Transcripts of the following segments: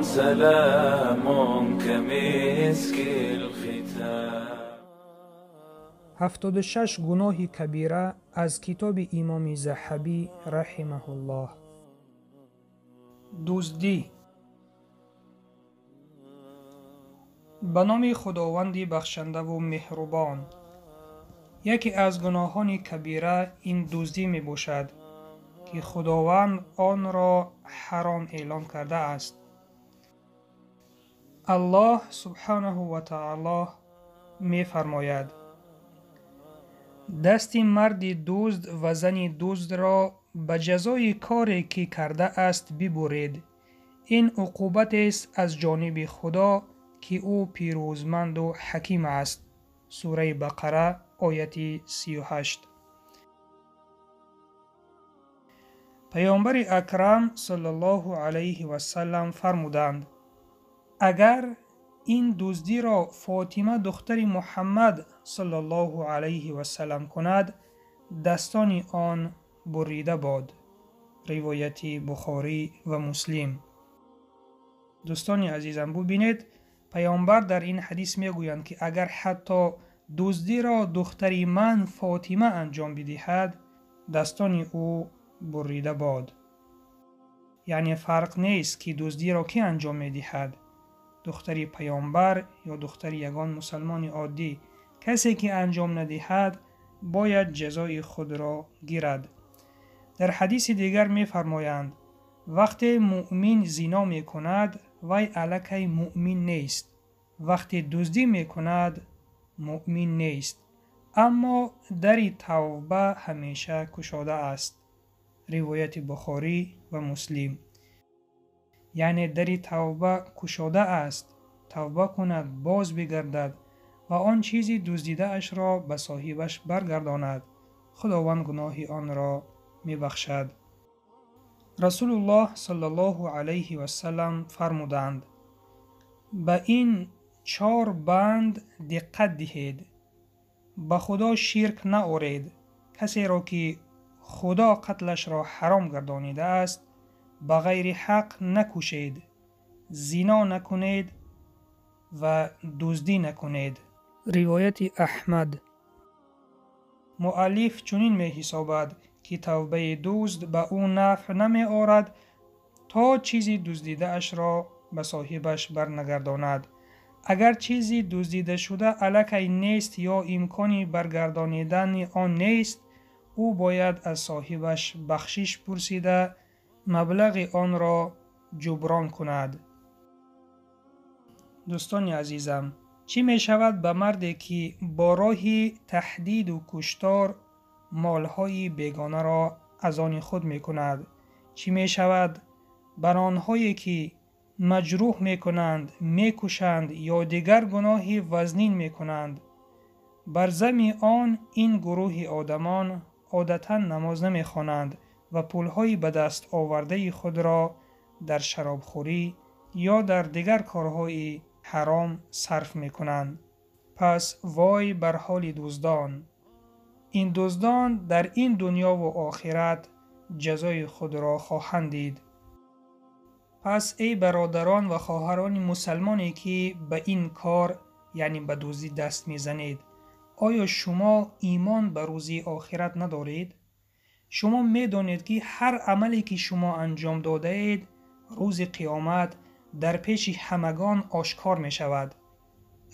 سلام كمسك الختام. 76 گناه کبیره از کتاب امام ذهبی رحمه الله. دزدی. به نام خداوند بخشنده و مهربان. یکی از گناهان کبیره این دزدی می باشد که خداوند آن را حرام اعلام کرده است. الله سبحانه و تعالی می فرماید: دست مرد دزد و زن دزد را به جزای کاری که کرده است ببرید. این عقوبت است از جانب خدا که او پیروزمند و حکیم است. سوره بقره آیت 38. پیامبر اکرم صلی الله علیه و سلم فرمودند: اگر این دزدی را فاطمه دختر محمد صلی الله علیه و سلم کند، دستان آن بریده باد. روایت بخاری و مسلم. دوستان عزیزم، ببینید پیامبر در این حدیث میگویند که اگر حتی دزدی را دختر من فاطمه انجام بدهد، دستان او بریده باد. یعنی فرق نیست که دزدی را کی انجام میدهد، دختر پیامبر یا دختر یگان مسلمان عادی. کسی که انجام ندهد باید جزای خود را گیرد. در حدیث دیگر می فرمایند وقتی مؤمن زنا می کند وی علیه مؤمن نیست، وقتی دزدی می کند مؤمن نیست، اما در توبه همیشه گشاده است. روایت بخاری و مسلم. یعنی در توبه گشاده است، توبه کند، باز بگردد و آن چیزی دزدیده اش را به صاحبش برگرداند. خداوند گناه آن را می بخشد. رسول الله صلی الله علیه و سلم فرمودند: به این 4 بند دقت دهید. به خدا شرک نآورید. کسی را که خدا قتلش را حرام گردانیده است، به غیر حق نکشید، زنا نکنید و دزدی نکنید. روایت احمد. مؤلف چنین می حسابد که توبه دزد به او نفع نمی آورد تا چیزی دزدیده اش را به صاحبش برنگرداند. اگر چیزی دزدیده شده علیه نیست یا امکانی برگردانیدن آن نیست، او باید از صاحبش بخشش پرسیده مبلغ آن را جبران کند. دوستان عزیزم، چی می شود به مردی که با راه تهدید و کشتار مالهای بیگانه را از آن خود می کند؟ چی می شود بر آنهایی که مجروح می کنند، می کشند یا دیگر گناه وزنین می کنند؟ بر ضمن آن این گروه آدمان عادتا نماز نمی خوانند و پولهای به دست آورده خود را در شرابخوری یا در دیگر کارهای حرام صرف می کنند. پس وای بر حال دزدان. این دزدان در این دنیا و آخرت جزای خود را خواهند دید. پس ای برادران و خواهران مسلمانی که به این کار یعنی به دزدی دست می زنید، آیا شما ایمان به روز آخرت ندارید؟ شما می دانید که هر عملی که شما انجام داده اید روز قیامت در پیش همگان آشکار می شود.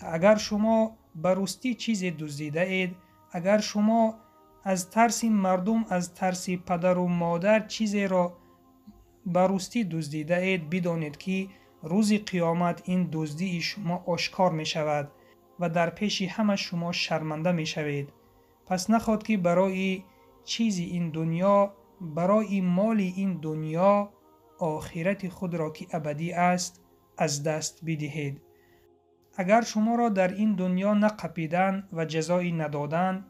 اگر شما به راستی چیزی دزدیده اید، اگر شما از ترس مردم، از ترس پدر و مادر چیزی را به راستی دزدیده اید، بدانید که روز قیامت این دزدی شما آشکار می شود و در پیش همه شما شرمنده می شوید. پس نخواد که برای چیزی این دنیا، برای مال این دنیا، آخرت خود را که ابدی است از دست بدهید. اگر شما را در این دنیا نقپیدن و جزایی ندادن،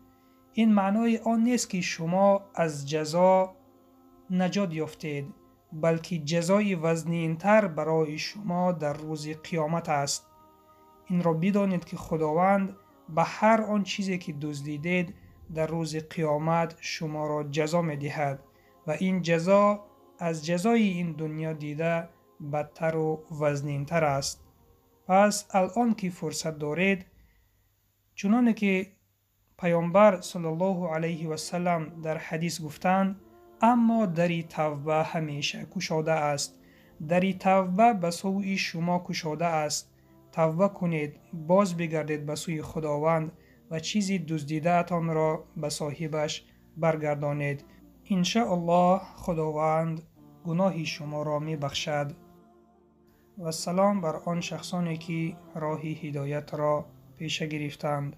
این معنای آن نیست که شما از جزا نجات یافتید، بلکه جزای وزنین‌تر برای شما در روز قیامت است. این را بدانید که خداوند به هر آن چیزی که دزدیدید در روز قیامت شما را جزا می دهد و این جزا از جزای این دنیا دیده بدتر و وزنینتر است. پس الان که فرصت دارید، چنانه که پیامبر صلی الله علیه و سلم در حدیث گفتند، اما دری توبه همیشه گشاده است. دری توبه به سوی شما گشاده است. توبه کنید، باز بگردید به سوی خداوند و چیزی دزدیده اتان را به صاحبش برگردانید. ان شاء الله خداوند گناه شما را می بخشد. و سلام بر آن شخصانی که راه هدایت را پیش گرفتند.